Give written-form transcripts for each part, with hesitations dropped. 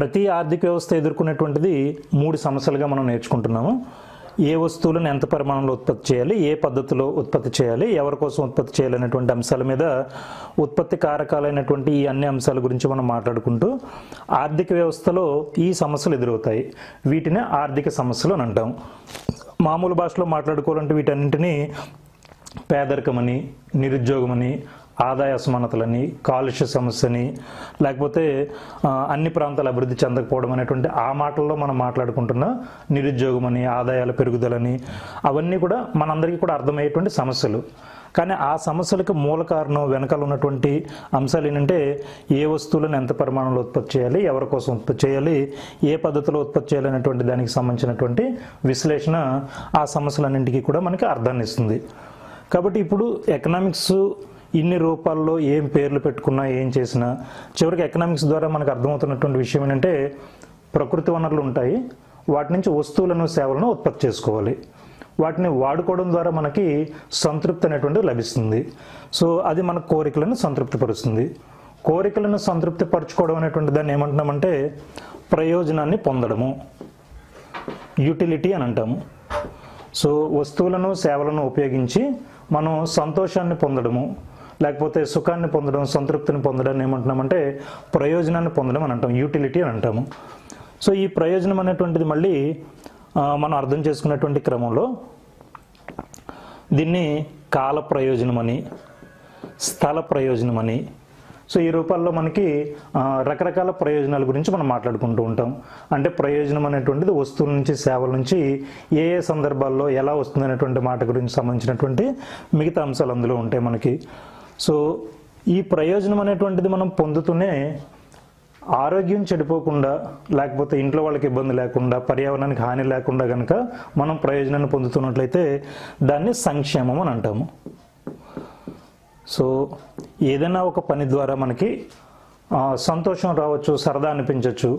ప్రతి ఆర్థిక వ్యవస్థ ఎదుర్కొనేటువంటిది 3 సమస్యలుగా మనం నేర్చుకుంటున్నాము. ఏ వస్తువులను ఎంత పరిమాణంలో ఉత్పత్తి చేయాలి, ఏ పద్ధతిలో ఉత్పత్తి చేయాలి, ఎవరి కోసం ఉత్పత్తి చేయాలనేటువంటి అంశాల మీద ఉత్పత్తి కారకాలైనటువంటి ఈ అన్ని అంశాల గురించి మనం మాట్లాడుకుంటూ ఆర్థిక వ్యవస్థలో ఈ సమస్యలు ఎదురవుతాయి. వీటిని ఆర్థిక సమస్యలు అని అంటాం. మామూలు భాషలో మాట్లాడుకోవాలంటే వీటన్నింటినీ పేదరికమని, నిరుద్యోగమని, ఆదాయ అసమానతలని, కాలుష్య సమస్యని, లేకపోతే అన్ని ప్రాంతాలు అభివృద్ధి చెందకపోవడం అనేటువంటి ఆ మాటల్లో మనం మాట్లాడుకుంటున్న నిరుద్యోగమని, ఆదాయాల పెరుగుదలని, అవన్నీ కూడా మనందరికీ కూడా అర్థమయ్యేటువంటి సమస్యలు. కానీ ఆ సమస్యలకు మూల కారణం వెనకాల ఉన్నటువంటి అంశాలు ఏంటంటే ఏ వస్తువులను ఎంత పరిమాణంలో ఉత్పత్తి చేయాలి, ఎవరి కోసం ఉత్పత్తి చేయాలి, ఏ పద్ధతిలో ఉత్పత్తి చేయాలి అనేటువంటి దానికి సంబంధించినటువంటి విశ్లేషణ ఆ సమస్యలన్నింటికీ కూడా మనకి అర్థాన్ని ఇస్తుంది. కాబట్టి ఇప్పుడు ఎకనామిక్స్ ఇన్ని రూపాల్లో ఏం పేర్లు పెట్టుకున్నా, ఏం చేసినా చివరికి ఎకనామిక్స్ ద్వారా మనకు అర్థమవుతున్నటువంటి విషయం ఏంటంటే ప్రకృతి వనరులు ఉంటాయి, వాటి నుంచి వస్తువులను, సేవలను ఉత్పత్తి చేసుకోవాలి. వాటిని వాడుకోవడం ద్వారా మనకి సంతృప్తి అనేటువంటిది లభిస్తుంది. సో అది మన కోరికలను సంతృప్తిపరుస్తుంది. కోరికలను సంతృప్తి పరచుకోవడం అనేటువంటి దాన్ని ఏమంటున్నామంటే ప్రయోజనాన్ని పొందడము, యూటిలిటీ అని అంటాము. సో వస్తువులను, సేవలను ఉపయోగించి మనం సంతోషాన్ని పొందడము, లేకపోతే సుఖాన్ని పొందడం, సంతృప్తిని పొందడాన్ని ఏమంటున్నామంటే ప్రయోజనాన్ని పొందడం అని అంటాం, యూటిలిటీ అని అంటాము. సో ఈ ప్రయోజనం అనేటువంటిది మళ్ళీ మనం అర్థం చేసుకున్నటువంటి క్రమంలో దీన్ని కాల ప్రయోజనమని, స్థల ప్రయోజనమని, సో ఈ రూపాల్లో మనకి రకరకాల ప్రయోజనాల గురించి మనం మాట్లాడుకుంటూ ఉంటాం. అంటే ప్రయోజనం అనేటువంటిది వస్తువుల నుంచి, సేవల నుంచి ఏ ఏ సందర్భాల్లో ఎలా వస్తుంది అనేటువంటి మాట గురించి సంబంధించినటువంటి మిగతా అంశాలు అందులో ఉంటాయి మనకి. సో ఈ ప్రయోజనం అనేటువంటిది మనం పొందుతూనే ఆరోగ్యం చెడిపోకుండా, లేకపోతే ఇంట్లో వాళ్ళకి ఇబ్బంది లేకుండా, పర్యావరణానికి హాని లేకుండా కనుక మనం ప్రయోజనాన్ని పొందుతున్నట్లయితే దాన్ని సంక్షేమం అని అంటాము. సో ఏదైనా ఒక పని ద్వారా మనకి సంతోషం రావచ్చు, సరదా అనిపించవచ్చు,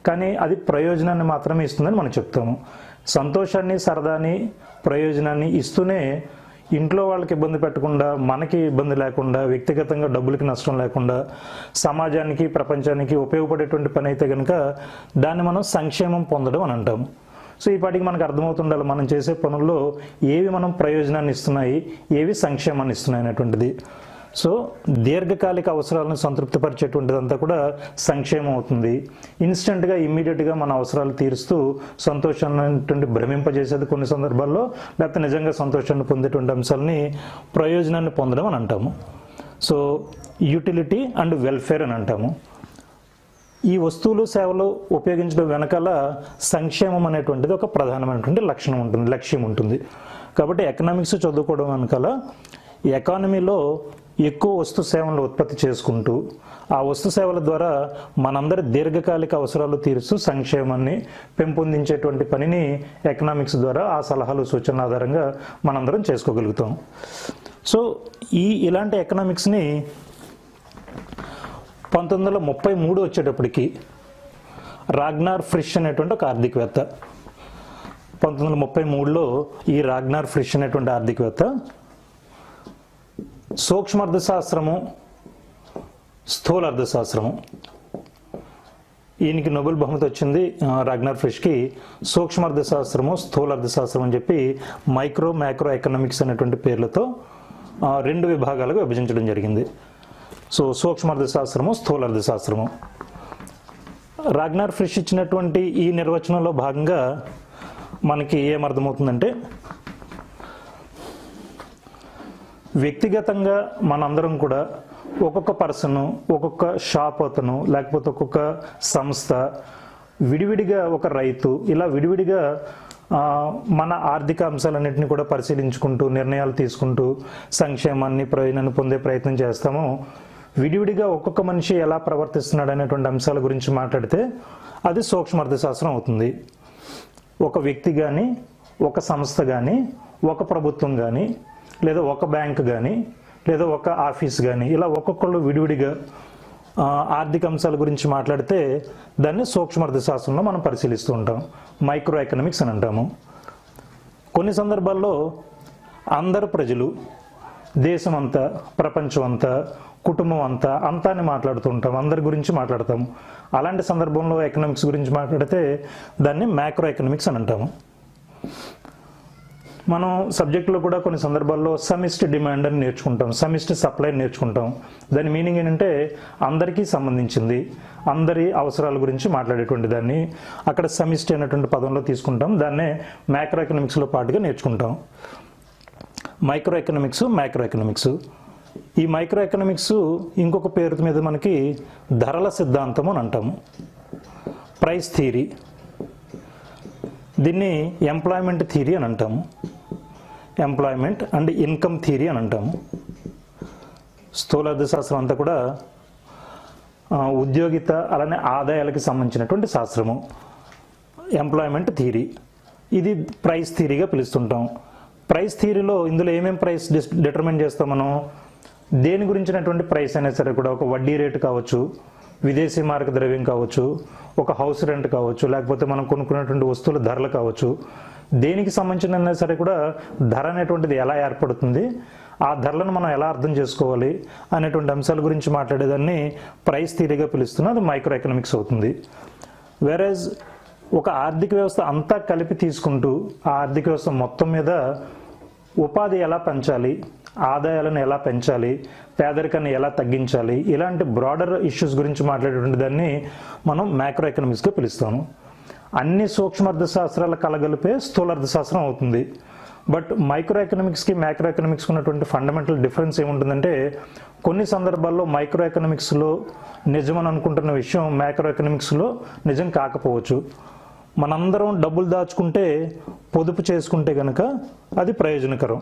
కానీ అది ప్రయోజనాన్ని మాత్రమే ఇస్తుందని మనం చెప్తాము. సంతోషాన్ని, సరదాని, ప్రయోజనాన్ని ఇస్తూనే ఇంట్లో వాళ్ళకి ఇబ్బంది పెట్టకుండా, మనకి ఇబ్బంది లేకుండా, వ్యక్తిగతంగా డబ్బులకి నష్టం లేకుండా సమాజానికి, ప్రపంచానికి ఉపయోగపడేటువంటి పని అయితే కనుక దాన్ని మనం సంక్షేమం పొందడం అని అంటాము. సో ఈ పాటికి మనకు అర్థమవుతుండాలి మనం చేసే పనుల్లో ఏవి మనం ప్రయోజనాన్ని ఇస్తున్నాయి, ఏవి సంక్షేమాన్ని ఇస్తున్నాయి అనేటువంటిది. సో దీర్ఘకాలిక అవసరాలను సంతృప్తిపరిచేటువంటిదంతా కూడా సంక్షేమం అవుతుంది. ఇన్స్టెంట్గా, ఇమ్మీడియట్గా మన అవసరాలు తీరుస్తూ సంతోషాన్ని భ్రమింపజేసేది కొన్ని సందర్భాల్లో, లేకపోతే నిజంగా సంతోషాన్ని పొందేటువంటి అంశాలని ప్రయోజనాన్ని పొందడం అని అంటాము. సో యూటిలిటీ అండ్ వెల్ఫేర్ అని అంటాము. ఈ వస్తువులు, సేవలు ఉపయోగించడం వెనకాల సంక్షేమం అనేటువంటిది ఒక ప్రధానమైనటువంటి లక్ష్యం ఉంటుంది. కాబట్టి ఎకనామిక్స్ చదువుకోవడం వెనకాల ఎకానమీలో ఎక్కువ వస్తు సేవలను ఉత్పత్తి చేసుకుంటూ ఆ వస్తు సేవల ద్వారా మనందరి దీర్ఘకాలిక అవసరాలు తీరుస్తూ సంక్షేమాన్ని పెంపొందించేటువంటి పనిని ఎకనామిక్స్ ద్వారా ఆ సలహాలు, సూచనల ఆధారంగా మనందరం చేసుకోగలుగుతాం. సో ఇలాంటి ఎకనామిక్స్ని 1933 వచ్చేటప్పటికి రాగ్నార్ ఫ్రిష్ అనేటువంటి ఒక ఆర్థికవేత్త, 1933లో ఈ రాగ్నార్ ఫ్రిష్ అనేటువంటి ఆర్థికవేత్త సూక్ష్మ అర్థశాస్త్రము, స్థూల అర్థశాస్త్రము, ఈయనకి నోబెల్ బహుమతి వచ్చింది రాగ్నార్ ఫ్రిష్కి. సూక్ష్మ అర్థశాస్త్రము, స్థూల అర్థశాస్త్రం అని చెప్పి మైక్రో, మ్యాక్రో ఎకనామిక్స్ అనేటువంటి పేర్లతో 2 విభాగాలుగా విభజించడం జరిగింది. సో సూక్ష్మ అర్థశాస్త్రము, స్థూల అర్థశాస్త్రము. రాగ్నార్ ఫ్రిష్ ఇచ్చినటువంటి ఈ నిర్వచనంలో భాగంగా మనకి ఏమర్థమవుతుందంటే వ్యక్తిగతంగా మనందరం కూడా ఒక్కొక్క పర్సను, ఒక్కొక్క షాప్ అతను, లేకపోతే ఒక్కొక్క సంస్థ, విడివిడిగా ఒక రైతు, ఇలా విడివిడిగా మన ఆర్థిక అంశాలన్నింటినీ కూడా పరిశీలించుకుంటూ నిర్ణయాలు తీసుకుంటూ సంక్షేమాన్ని, ప్రయోజనాన్ని పొందే ప్రయత్నం చేస్తాము. విడివిడిగా ఒక్కొక్క మనిషి ఎలా ప్రవర్తిస్తున్నాడు అనేటువంటి అంశాల గురించి మాట్లాడితే అది సూక్ష్మ అర్థశాస్త్రం అవుతుంది. ఒక వ్యక్తి కానీ, ఒక సంస్థ కానీ, ఒక ప్రభుత్వం కానీ, లేదా ఒక బ్యాంక్ కానీ, లేదా ఒక ఆఫీస్ కానీ, ఇలా ఒక్కొక్కళ్ళు విడివిడిగా ఆర్థిక అంశాల గురించి మాట్లాడితే దాన్ని సూక్ష్మ అర్థశాస్త్రంలో మనం పరిశీలిస్తూ ఉంటాం, మైక్రో ఎకనామిక్స్ అని అంటాము. కొన్ని సందర్భాల్లో అందరు ప్రజలు, దేశమంతా, ప్రపంచం అంతా కుటుంబం అంతా అని మాట్లాడుతూ ఉంటాం, అందరి గురించి మాట్లాడతాము. అలాంటి సందర్భంలో ఎకనామిక్స్ గురించి మాట్లాడితే దాన్ని మ్యాక్రో ఎకనామిక్స్ అని అంటాము. మనం సబ్జెక్టులో కూడా కొన్ని సందర్భాల్లో సమిష్టి డిమాండ్ అని నేర్చుకుంటాం, సమిష్టి సప్లై నేర్చుకుంటాం. దాని మీనింగ్ ఏంటంటే అందరికీ సంబంధించింది, అందరి అవసరాల గురించి మాట్లాడేటువంటి దాన్ని అక్కడ సమిష్టి అనేటువంటి పదంలో తీసుకుంటాం. దాన్నే మ్యాక్రో ఎకనామిక్స్లో పాటుగా నేర్చుకుంటాం. Micro economics, macro economics. ఈ మైక్రో ఎకనామిక్స్ ఇంకొక పేరు మీద మనకి ధరల సిద్ధాంతం అని అంటాము, ప్రైస్ థియరీ. దీన్ని ఎంప్లాయ్మెంట్ థియరీ అని అంటాము, ఎంప్లాయ్మెంట్ అండ్ ఇన్కమ్ థియరీ అని అంటాము. స్థూల అర్థశాస్త్రం అంతా కూడా ఉద్యోగిత అలానే ఆదాయాలకి సంబంధించినటువంటి శాస్త్రము. ఎంప్లాయ్మెంట్ థియరీ ఇది ప్రైస్ థియరీగా పిలుస్తుంటాం. ప్రైస్ థియరీలో ఇందులో ఏమేమి ప్రైస్ డిటర్మిన్ చేస్తాం మనం, దేని గురించినటువంటి ప్రైస్ అయినా సరే కూడా, ఒక వడ్డీ రేటు కావచ్చు, విదేశీ మారక ద్రవ్యం కావచ్చు, ఒక హౌస్ రెంట్ కావచ్చు, లేకపోతే మనం కొనుక్కున్నటువంటి వస్తువుల ధరలు కావచ్చు, దేనికి సంబంధించిన సరే కూడా ధర అనేటువంటిది ఎలా ఏర్పడుతుంది, ఆ ధరలను మనం ఎలా అర్థం చేసుకోవాలి అనేటువంటి అంశాల గురించి మాట్లాడేదాన్ని ప్రైస్ థియరీగా పిలుస్తున్నాం. అది మైక్రో ఎకనామిక్స్ అవుతుంది. వేరేజ్ ఒక ఆర్థిక వ్యవస్థ అంతా కలిపి తీసుకుంటూ ఆ ఆర్థిక వ్యవస్థ మొత్తం మీద ఉపాధి ఎలా పెంచాలి, ఆదాయాలను ఎలా పెంచాలి, పేదరికాన్ని ఎలా తగ్గించాలి, ఇలాంటి బ్రాడర్ ఇష్యూస్ గురించి మాట్లాడేటువంటి దాన్ని మనం మ్యాక్రో ఎకనామిక్స్గా పిలుస్తాము. అన్ని సూక్ష్మార్థశాస్త్రాల కలగలిపే స్థూలార్థశాస్త్రం అవుతుంది. బట్ మైక్రో ఎకనామిక్స్కి మ్యాక్రో ఎకనామిక్స్కి ఉన్నటువంటి ఫండమెంటల్ డిఫరెన్స్ ఏముంటుందంటే, కొన్ని సందర్భాల్లో మైక్రో ఎకనామిక్స్లో నిజమని అనుకుంటున్న విషయం మ్యాక్రో ఎకనామిక్స్లో నిజం కాకపోవచ్చు. మనందరం డబ్బులు దాచుకుంటే, పొదుపు చేసుకుంటే కనుక అది ప్రయోజనకరం.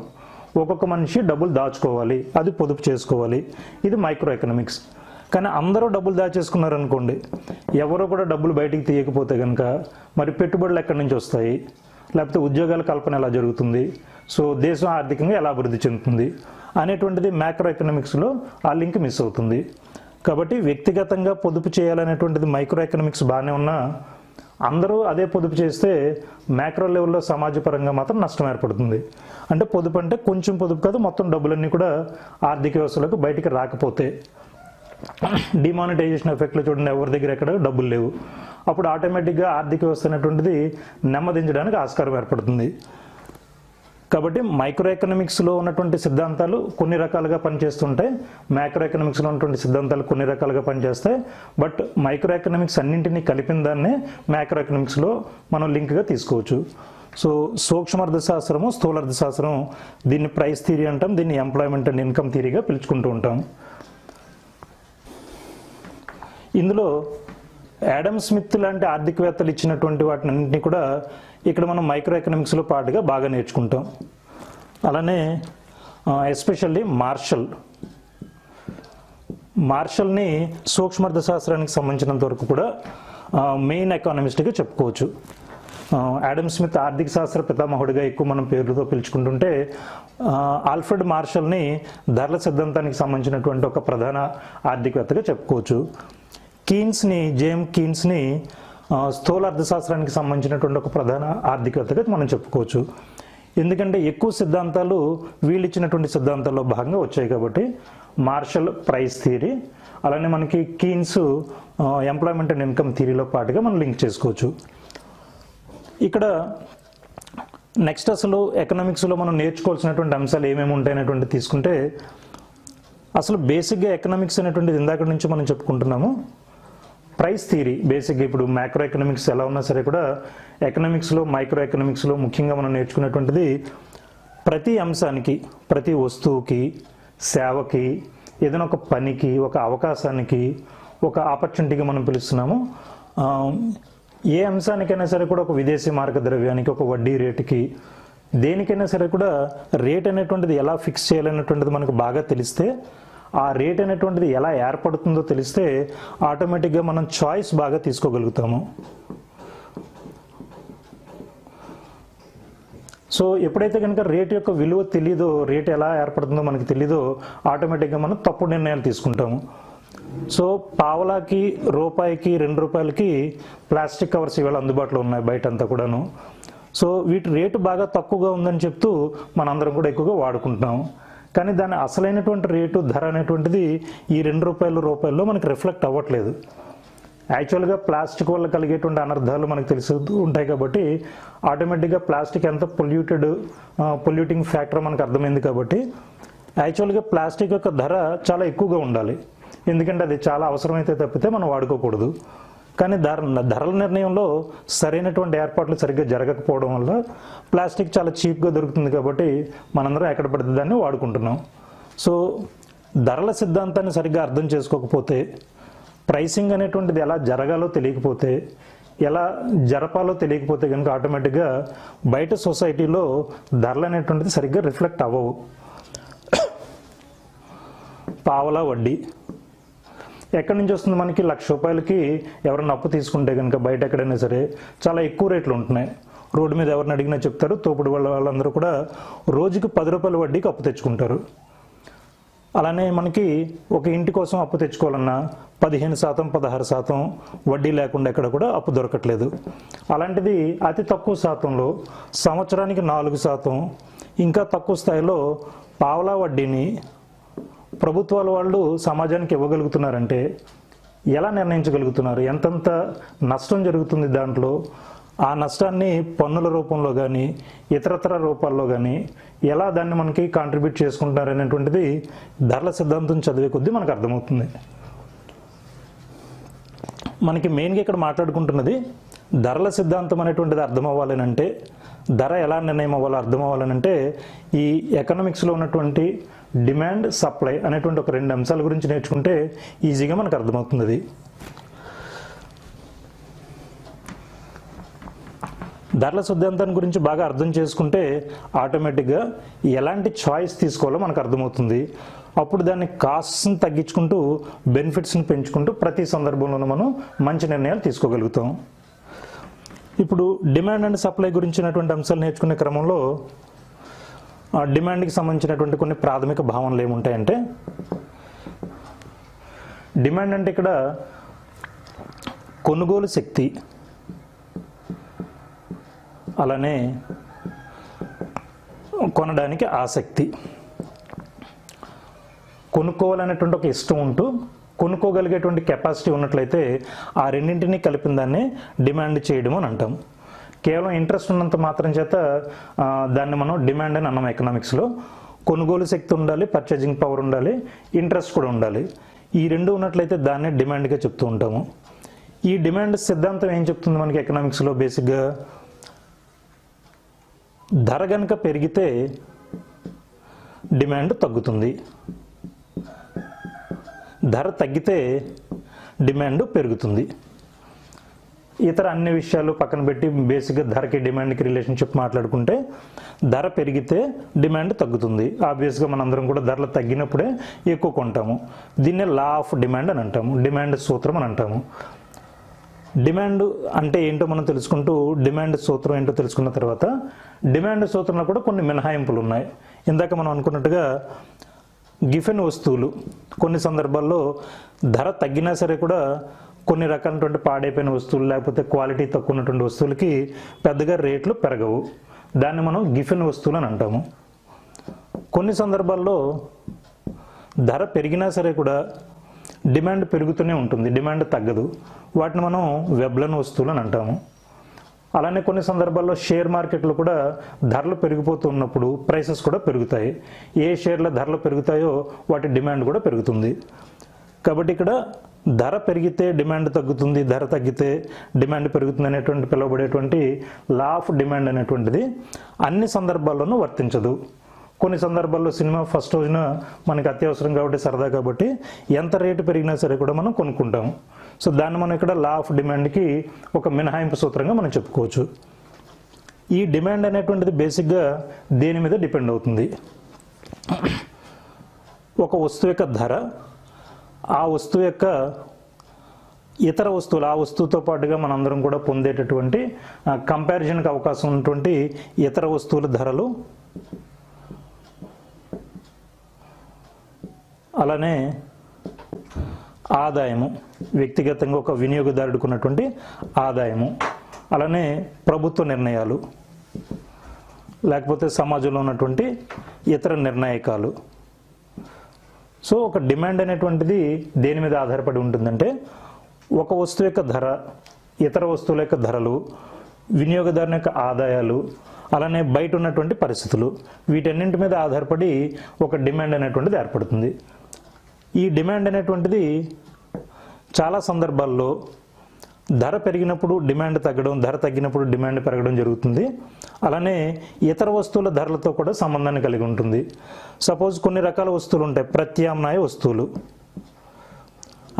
ఒక్కొక్క మనిషి డబ్బులు దాచుకోవాలి, అది పొదుపు చేసుకోవాలి, ఇది మైక్రో ఎకనామిక్స్. కానీ అందరూ డబ్బులు దాచేసుకున్నారనుకోండి, ఎవరో కూడా డబ్బులు బయటికి తీయకపోతే కనుక మరి పెట్టుబడులు ఎక్కడి నుంచి వస్తాయి, లేకపోతే ఉద్యోగాల కల్పన ఎలా జరుగుతుంది, సో దేశం ఆర్థికంగా ఎలా అభివృద్ధి చెందుతుంది అనేటువంటిది మ్యాక్రో ఎకనామిక్స్లో ఆ లింక్ మిస్ అవుతుంది. కాబట్టి వ్యక్తిగతంగా పొదుపు చేయాలనేటువంటిది మైక్రో ఎకనామిక్స్ బాగానే ఉన్నా, అందరూ అదే పొదుపు చేస్తే మ్యాక్రో లెవెల్లో సమాజపరంగా మాత్రం నష్టం ఏర్పడుతుంది. అంటే పొదుపు అంటే కొంచెం పొదుపు కాదు, మొత్తం డబ్బులన్నీ కూడా ఆర్థిక వ్యవస్థలకు బయటికి రాకపోతే, డిమానిటైజేషన్ ఎఫెక్ట్లో చూడండి, ఎవరి దగ్గర ఎక్కడ డబ్బులు లేవు, అప్పుడు ఆటోమేటిక్గా ఆర్థిక వ్యవస్థ అనేటువంటిది నెమ్మదించడానికి ఆస్కారం ఏర్పడుతుంది. కాబట్టి మైక్రో ఎకనామిక్స్లో ఉన్నటువంటి సిద్ధాంతాలు కొన్ని రకాలుగా పనిచేస్తుంటాయి, మ్యాక్రో ఎకనామిక్స్లో ఉన్నటువంటి సిద్ధాంతాలు కొన్ని రకాలుగా పనిచేస్తాయి. బట్ మైక్రో ఎకనామిక్స్ అన్నింటినీ కలిపిన దాన్నే మ్యాక్రో ఎకనామిక్స్లో మనం లింక్గా తీసుకోవచ్చు. సో సూక్ష్మార్థశాస్త్రము, స్థూలార్థశాస్త్రం, దీన్ని ప్రైస్ థియరీ అంటాం, దీన్ని ఎంప్లాయ్మెంట్ అండ్ ఇన్కమ్ థియరీగా పిలుచుకుంటూ ఉంటాం. ఇందులో యాడమ్ స్మిత్ లాంటి ఆర్థికవేత్తలు ఇచ్చినటువంటి వాటిని అన్నింటినీ కూడా ఇక్కడ మనం మైక్రో ఎకనామిక్స్లో పాటుగా బాగా నేర్చుకుంటాం. అలానే ఎస్పెషల్లీ మార్షల్ని సూక్ష్మార్థశాస్త్రానికి సంబంధించినంత వరకు కూడా మెయిన్ ఎకానమిస్ట్గా చెప్పుకోవచ్చు. యాడమ్ స్మిత్ ఆర్థిక శాస్త్ర పితామహుడిగా ఎక్కువ మనం పేర్లతో పిలుచుకుంటుంటే, ఆల్ఫ్రెడ్ మార్షల్ని ధరల సిద్ధాంతానికి సంబంధించినటువంటి ఒక ప్రధాన ఆర్థికవేత్తగా చెప్పుకోవచ్చు. జేమ్ కీన్స్ని స్థూల అర్థశాస్త్రానికి సంబంధించినటువంటి ఒక ప్రధాన ఆర్థికవేత్తగా మనం చెప్పుకోవచ్చు. ఎందుకంటే ఎక్కువ సిద్ధాంతాలు వీళ్ళు ఇచ్చినటువంటి సిద్ధాంతాల్లో భాగంగా వచ్చాయి కాబట్టి. మార్షల్ ప్రైస్ థియరీ, అలానే మనకి కీన్స్ ఎంప్లాయ్మెంట్ అండ్ ఇన్కమ్ థియరీలో పాటుగా మనం లింక్ చేసుకోవచ్చు. ఇక్కడ నెక్స్ట్ అసలు ఎకనామిక్స్లో మనం నేర్చుకోవాల్సినటువంటి అంశాలు ఏమేమి ఉంటాయనేటువంటి తీసుకుంటే, అసలు బేసిక్గా ఎకనామిక్స్ అనేటువంటిది ఇందాక నుంచి మనం చెప్పుకుంటున్నాము. ప్రైస్ థియరీ బేసిక్గా ఇప్పుడు మ్యాక్రో ఎకనామిక్స్ ఎలా ఉన్నా సరే కూడా ఎకనామిక్స్లో, మైక్రో ఎకనామిక్స్లో ముఖ్యంగా మనం నేర్చుకునేటువంటిది ప్రతి అంశానికి, ప్రతి వస్తువుకి, సేవకి, ఏదైనా ఒక పనికి, ఒక అవకాశానికి, ఒక ఆపర్చునిటీగా మనం పిలుస్తున్నాము. ఏ అంశానికైనా సరే కూడా, ఒక విదేశీ మారక ద్రవ్యానికి, ఒక వడ్డీ రేటుకి, దేనికైనా సరే కూడా రేట్ అనేటువంటిది ఎలా ఫిక్స్ చేయాలనేటువంటిది మనకు బాగా తెలిస్తే, ఆ రేట్ అనేటువంటిది ఎలా ఏర్పడుతుందో తెలిస్తే ఆటోమేటిక్గా మనం చాయిస్ బాగా తీసుకోగలుగుతాము. సో ఎప్పుడైతే కనుక రేట్ యొక్క విలువ తెలీదో, రేట్ ఎలా ఏర్పడుతుందో మనకు తెలీదో, ఆటోమేటిక్గా మనం తప్పుడు నిర్ణయాలు తీసుకుంటాము. సో పావలాకి, రూపాయికి, 2 రూపాయలకి ప్లాస్టిక్ కవర్స్ ఇవాళ అందుబాటులో ఉన్నాయి బయట అంతా కూడాను. సో వీటి రేటు బాగా తక్కువగా ఉందని చెప్తూ మనందరం కూడా ఎక్కువగా వాడుకుంటున్నాము. కానీ దాని అసలైనటువంటి రేటు ధర అనేటువంటిది ఈ రూపాయల్లో మనకి రిఫ్లెక్ట్ అవ్వట్లేదు. యాక్చువల్గా ప్లాస్టిక్ వల్ల కలిగేటువంటి అనర్థాలు మనకు తెలుస్తూ ఉంటాయి కాబట్టి ఆటోమేటిక్గా ప్లాస్టిక్ ఎంత పొల్యూటింగ్ ఫ్యాక్టర్ మనకు అర్థమైంది కాబట్టి యాక్చువల్గా ప్లాస్టిక్ యొక్క ధర చాలా ఎక్కువగా ఉండాలి, ఎందుకంటే అది చాలా అవసరమైతే తప్పితే మనం వాడుకోకూడదు. కానీ ధరల నిర్ణయంలో సరైనటువంటి ఏర్పాట్లు సరిగ్గా జరగకపోవడం వల్ల ప్లాస్టిక్ చాలా చీప్గా దొరుకుతుంది కాబట్టి మనందరం ఎక్కడ పడితే దాన్ని వాడుకుంటున్నాం. సో ధరల సిద్ధాంతాన్ని సరిగ్గా అర్థం చేసుకోకపోతే, ప్రైసింగ్ అనేటువంటిది ఎలా జరగాలో తెలియకపోతే, ఎలా జరపాలో తెలియకపోతే కనుక ఆటోమేటిక్గా బయట సొసైటీలో ధరలు అనేటువంటిది సరిగ్గా రిఫ్లెక్ట్ అవ్వవు. పావలా వడ్డీ ఎక్కడి నుంచి వస్తుంది? మనకి ₹1,00,000కి ఎవరైనా అప్పు తీసుకుంటే కనుక బయట ఎక్కడైనా సరే చాలా ఎక్కువ రేట్లు ఉంటున్నాయి. రోడ్డు మీద ఎవరిని అడిగినా చెప్తారు, తోపుడు వాళ్ళందరూ కూడా రోజుకి ₹10 వడ్డీకి అప్పు తెచ్చుకుంటారు. అలానే మనకి ఒక ఇంటి కోసం అప్పు తెచ్చుకోవాలన్నా 15%, 16% వడ్డీ లేకుండా ఎక్కడ కూడా అప్పు దొరకట్లేదు. అలాంటిది అతి తక్కువ శాతంలో సంవత్సరానికి 4%, ఇంకా తక్కువ స్థాయిలో పావలా వడ్డీని ప్రభుత్వాల వాళ్ళు సమాజానికి ఇవ్వగలుగుతున్నారంటే ఎలా నిర్ణయించగలుగుతున్నారు? ఎంతంత నష్టం జరుగుతుంది దాంట్లో? ఆ నష్టాన్ని పన్నుల రూపంలో కానీ ఇతరతర రూపాల్లో కానీ ఎలా దాన్ని మనకి కాంట్రిబ్యూట్ చేసుకుంటున్నారు అనేటువంటిది ధరల సిద్ధాంతం చదివే కొద్దీ మనకు అర్థమవుతుంది. మనకి మెయిన్గా ఇక్కడ మాట్లాడుకుంటున్నది ధరల సిద్ధాంతం అనేటువంటిది అర్థం అవ్వాలనంటే, ధర ఎలా నిర్ణయం అవ్వాలో అర్థం అవ్వాలనంటే ఈ ఎకనామిక్స్లో ఉన్నటువంటి డిమాండ్ సప్లై అనేటువంటి ఒక 2 అంశాల గురించి నేర్చుకుంటే ఈజీగా మనకు అర్థమవుతుంది. ధరల సిద్ధాంతాన్ని గురించి బాగా అర్థం చేసుకుంటే ఆటోమేటిక్గా ఎలాంటి చాయిస్ తీసుకోవాలో మనకు అర్థమవుతుంది. అప్పుడు దాన్ని కాస్ట్ని తగ్గించుకుంటూ బెనిఫిట్స్ని పెంచుకుంటూ ప్రతి సందర్భంలోనూ మనం మంచి నిర్ణయాలు తీసుకోగలుగుతాం. ఇప్పుడు డిమాండ్ అండ్ సప్లై గురించినటువంటి అంశాలు నేర్చుకునే క్రమంలో డిమాండ్కి సంబంధించినటువంటి కొన్ని ప్రాథమిక భావనలు ఏముంటాయంటే, డిమాండ్ అంటే ఇక్కడ కొనుగోలు శక్తి, అలానే కొనడానికి ఆసక్తి, కొనుక్కోవాలనేటువంటి ఒక ఇష్టం ఉంటూ కొనుక్కోగలిగేటువంటి కెపాసిటీ ఉన్నట్లయితే ఆ రెండింటినీ కలిపిన దాన్ని డిమాండ్ చేయడం అని అంటాం. కేవలం ఇంట్రెస్ట్ ఉన్నంత మాత్రం చేత దాన్ని మనం డిమాండ్ అని అన్నాం ఎకనామిక్స్లో. కొనుగోలు శక్తి ఉండాలి, పర్చేజింగ్ పవర్ ఉండాలి, ఇంట్రెస్ట్ కూడా ఉండాలి. ఈ రెండు ఉన్నట్లయితే దాన్నే డిమాండ్గా చెప్తూ ఉంటాము. ఈ డిమాండ్ సిద్ధాంతం ఏం చెప్తుంది మనకి ఎకనామిక్స్లో? బేసిక్గా ధర కనుక పెరిగితే డిమాండ్ తగ్గుతుంది, ధర తగ్గితే డిమాండ్ పెరుగుతుంది. ఇతర అన్ని విషయాలు పక్కన పెట్టి బేసిక్గా ధరకి డిమాండ్కి రిలేషన్షిప్ మాట్లాడుకుంటే ధర పెరిగితే డిమాండ్ తగ్గుతుంది. ఆబ్వియస్గా మనందరం కూడా ధరలు తగ్గినప్పుడే ఎక్కువ కొంటాము. దీన్నే లా ఆఫ్ డిమాండ్ అని అంటాము, డిమాండ్ సూత్రం అని అంటాము. డిమాండ్ అంటే ఏంటో మనం తెలుసుకుంటూ డిమాండ్ సూత్రం ఏంటో తెలుసుకున్న తర్వాత డిమాండ్ సూత్రంలో కూడా కొన్ని మినహాయింపులు ఉన్నాయి. ఇందాక మనం అనుకున్నట్టుగా గిఫెన్ వస్తువులు కొన్ని సందర్భాల్లో ధర తగ్గినా సరే కూడా కొన్ని రకాలైనటువంటి పాడైపోయిన వస్తువులు లేకపోతే క్వాలిటీ తక్కువ ఉన్నటువంటి వస్తువులకి పెద్దగా రేట్లు పెరగవు. దాన్ని మనం గిఫెన్ వస్తువులు అని అంటాము. కొన్ని సందర్భాల్లో ధర పెరిగినా సరే కూడా డిమాండ్ పెరుగుతూనే ఉంటుంది, డిమాండ్ తగ్గదు. వాటిని మనం వెబ్లన్ వస్తువులు అని అంటాము. అలానే కొన్ని సందర్భాల్లో షేర్ మార్కెట్లో కూడా ధరలు పెరిగిపోతూ ఉన్నప్పుడు ప్రైసెస్ కూడా పెరుగుతాయి. ఏ షేర్ల ధరలు పెరుగుతాయో వాటి డిమాండ్ కూడా పెరుగుతుంది. కాబట్టి ఇక్కడ ధర పెరిగితే డిమాండ్ తగ్గుతుంది, ధర తగ్గితే డిమాండ్ పెరుగుతుంది అనేటువంటి పిలువబడేటువంటి లా ఆఫ్ డిమాండ్ అనేటువంటిది అన్ని సందర్భాల్లోనూ వర్తించదు. కొన్ని సందర్భాల్లో సినిమా ఫస్ట్ రోజున మనకి అత్యవసరం కాబట్టి సరదా కాబట్టి ఎంత రేటు పెరిగినా సరే కూడా మనం కొనుక్కుంటాం. సో దాన్ని మనం ఇక్కడ లా ఆఫ్ డిమాండ్కి ఒక మినహాయింపు సూత్రంగా మనం చెప్పుకోవచ్చు. ఈ డిమాండ్ అనేటువంటిది బేసిక్గా దేని మీద డిపెండ్ అవుతుంది? ఒక వస్తువు యొక్క ధర, ఆ వస్తువు యొక్క ఇతర వస్తువులు, ఆ వస్తువుతో పాటుగా మనందరం కూడా పొందేటటువంటి కంపారిజన్కి అవకాశం ఉన్నటువంటి ఇతర వస్తువుల ధరలు, అలానే ఆదాయము, వ్యక్తిగతంగా ఒక వినియోగదారుడికి ఉన్నటువంటి ఆదాయము, అలానే ప్రభుత్వ నిర్ణయాలు లేకపోతే సమాజంలో ఉన్నటువంటి ఇతర నిర్ణాయకాలు, సో ఒక డిమాండ్ అనేటువంటిది దేని మీద ఆధారపడి ఉంటుందంటే ఒక వస్తువు యొక్క ధర, ఇతర వస్తువుల యొక్క ధరలు, వినియోగదారుని యొక్క ఆదాయాలు, అలానే బయట ఉన్నటువంటి పరిస్థితులు, వీటన్నింటి మీద ఆధారపడి ఒక డిమాండ్ అనేటువంటిది ఏర్పడుతుంది. ఈ డిమాండ్ అనేటువంటిది చాలా సందర్భాల్లో ధర పెరిగినప్పుడు డిమాండ్ తగ్గడం, ధర తగ్గినప్పుడు డిమాండ్ పెరగడం జరుగుతుంది. అలానే ఇతర వస్తువుల ధరలతో కూడా సంబంధాన్ని కలిగి ఉంటుంది. సపోజ్ కొన్ని రకాల వస్తువులు ఉంటాయి, ప్రత్యామ్నాయ వస్తువులు.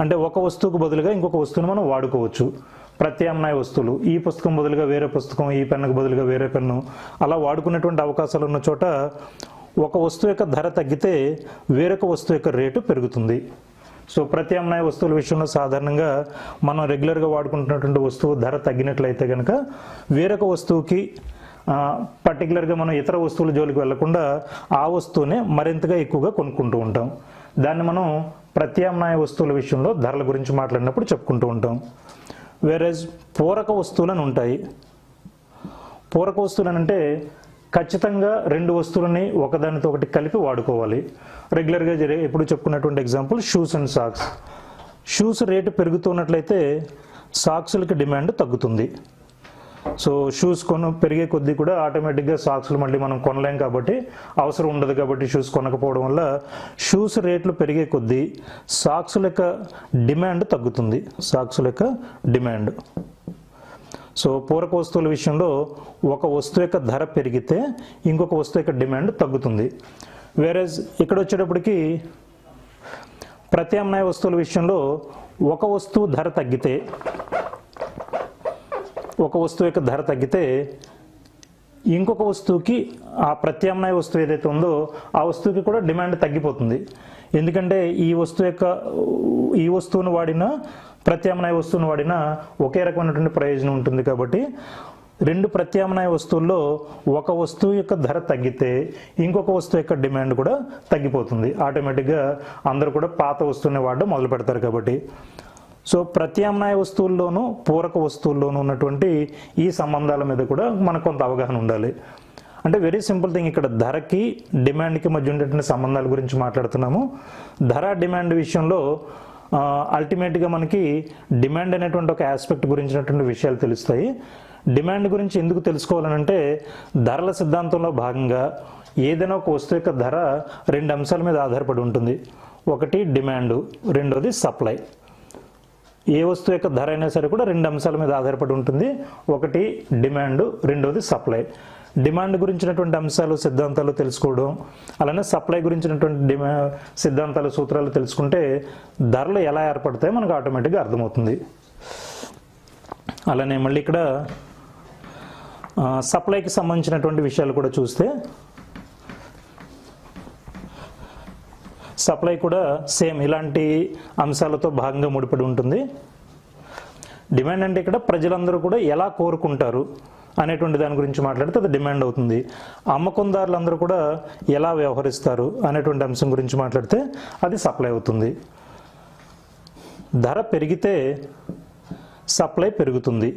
అంటే ఒక వస్తువుకు బదులుగా ఇంకొక వస్తువుని మనం వాడుకోవచ్చు. ప్రత్యామ్నాయ వస్తువులు, ఈ పుస్తకం బదులుగా వేరే పుస్తకం, ఈ పెన్నుకు బదులుగా వేరే పెన్ను, అలా వాడుకునేటువంటి అవకాశాలు ఉన్న చోట ఒక వస్తువు యొక్క ధర తగ్గితే వేరొక వస్తువు యొక్క రేటు పెరుగుతుంది. సో ప్రత్యామ్నాయ వస్తువుల విషయంలో సాధారణంగా మనం రెగ్యులర్గా వాడుకుంటున్నటువంటి వస్తువు ధర తగ్గినట్లయితే కనుక వేరొక వస్తువుకి పర్టికులర్గా మనం ఇతర వస్తువుల జోలికి వెళ్లకుండా ఆ వస్తువునే మరింతగా ఎక్కువగా కొనుక్కుంటూ ఉంటాం. దాన్ని మనం ప్రత్యామ్నాయ వస్తువుల విషయంలో ధరల గురించి మాట్లాడినప్పుడు చెప్పుకుంటూ ఉంటాం. వేరేజ్ పూరక వస్తువులను ఉంటాయి. పూరక వస్తువులు అంటే ఖచ్చితంగా రెండు వస్తువులని ఒకదానితో ఒకటి కలిపి వాడుకోవాలి. రెగ్యులర్గా ఎప్పుడు చెప్పుకున్నటువంటి example shoes and socks. Shoes rate పెరుగుతున్నట్లయితే సాక్సులకి డిమాండ్ తగ్గుతుంది. సో షూస్ పెరిగే కొద్దీ కూడా ఆటోమేటిక్గా సాక్స్లు మళ్ళీ మనం కొనలేం కాబట్టి, అవసరం ఉండదు కాబట్టి షూస్ కొనకపోవడం వల్ల షూస్ రేట్లు పెరిగే కొద్దీ సాక్సుల యొక్క డిమాండ్ తగ్గుతుంది. సాక్సుల యొక్క డిమాండ్. సో పూరక వస్తువుల విషయంలో ఒక వస్తువు యొక్క ధర పెరిగితే ఇంకొక వస్తువు యొక్క డిమాండ్ తగ్గుతుంది. వేరేజ్ ఇక్కడ వచ్చేటప్పటికి ప్రత్యామ్నాయ వస్తువుల విషయంలో ఒక వస్తువు ధర తగ్గితే, ఒక వస్తువు యొక్క ధర తగ్గితే ఇంకొక వస్తువుకి, ఆ ప్రత్యామ్నాయ వస్తువు ఏదైతే ఉందో ఆ వస్తువుకి కూడా డిమాండ్ తగ్గిపోతుంది. ఎందుకంటే ఈ వస్తువును వాడినా ప్రత్యామ్నాయ వస్తువును వాడినా ఒకే రకమైనటువంటి ప్రయోజనం ఉంటుంది కాబట్టి రెండు ప్రత్యామ్నాయ వస్తువుల్లో ఒక వస్తువు యొక్క ధర తగ్గితే ఇంకొక వస్తువు యొక్క డిమాండ్ కూడా తగ్గిపోతుంది. ఆటోమేటిక్గా అందరూ కూడా పాత వస్తువుని వాడడం మొదలు పెడతారు కాబట్టి. సో ప్రత్యామ్నాయ వస్తువుల్లోనూ పూరక వస్తువుల్లోనూ ఉన్నటువంటి ఈ సంబంధాల మీద కూడా మనకు కొంత అవగాహన ఉండాలి. అంటే వెరీ సింపుల్ థింగ్, ఇక్కడ ధరకి డిమాండ్కి మధ్య ఉండేటువంటి సంబంధాల గురించి మాట్లాడుతున్నాము. ధర డిమాండ్ విషయంలో అల్టిమేట్గా మనకి డిమాండ్ అనేటువంటి ఒక ఆస్పెక్ట్ గురించినటువంటి విషయాలు తెలుస్తాయి. డిమాండ్ గురించి ఎందుకు తెలుసుకోవాలనంటే ధరల సిద్ధాంతంలో భాగంగా ఏదైనా ఒక వస్తువు యొక్క ధర రెండు అంశాల మీద ఆధారపడి ఉంటుంది. ఒకటి డిమాండ్, రెండోది సప్లై. ఏ వస్తువు యొక్క ధర అయినా సరే కూడా రెండు అంశాల మీద ఆధారపడి ఉంటుంది. ఒకటి డిమాండ్, రెండోది సప్లై. డిమాండ్ గురించినటువంటి అంశాలు, సిద్ధాంతాలు తెలుసుకోవడం, అలానే సప్లై గురించినటువంటి సిద్ధాంతాలు, సూత్రాలు తెలుసుకుంటే ధరలు ఎలా ఏర్పడతాయో మనకు ఆటోమేటిక్గా అర్థమవుతుంది. అలానే మళ్ళీ ఇక్కడ సప్లైకి సంబంధించినటువంటి విషయాలు కూడా చూస్తే సప్లై కూడా సేమ్ ఇలాంటి అంశాలతో భాగంగా ముడిపడి ఉంటుంది. డిమాండ్ అంటే ఇక్కడ ప్రజలందరూ కూడా ఎలా కోరుకుంటారు అనేటువంటి దాని గురించి మాట్లాడితే అది డిమాండ్ అవుతుంది. అమ్మకందారులందరూ కూడా ఎలా వ్యవహరిస్తారు అనేటువంటి అంశం గురించి మాట్లాడితే అది సప్లై అవుతుంది. ధర పెరిగితే సప్లై పెరుగుతుంది.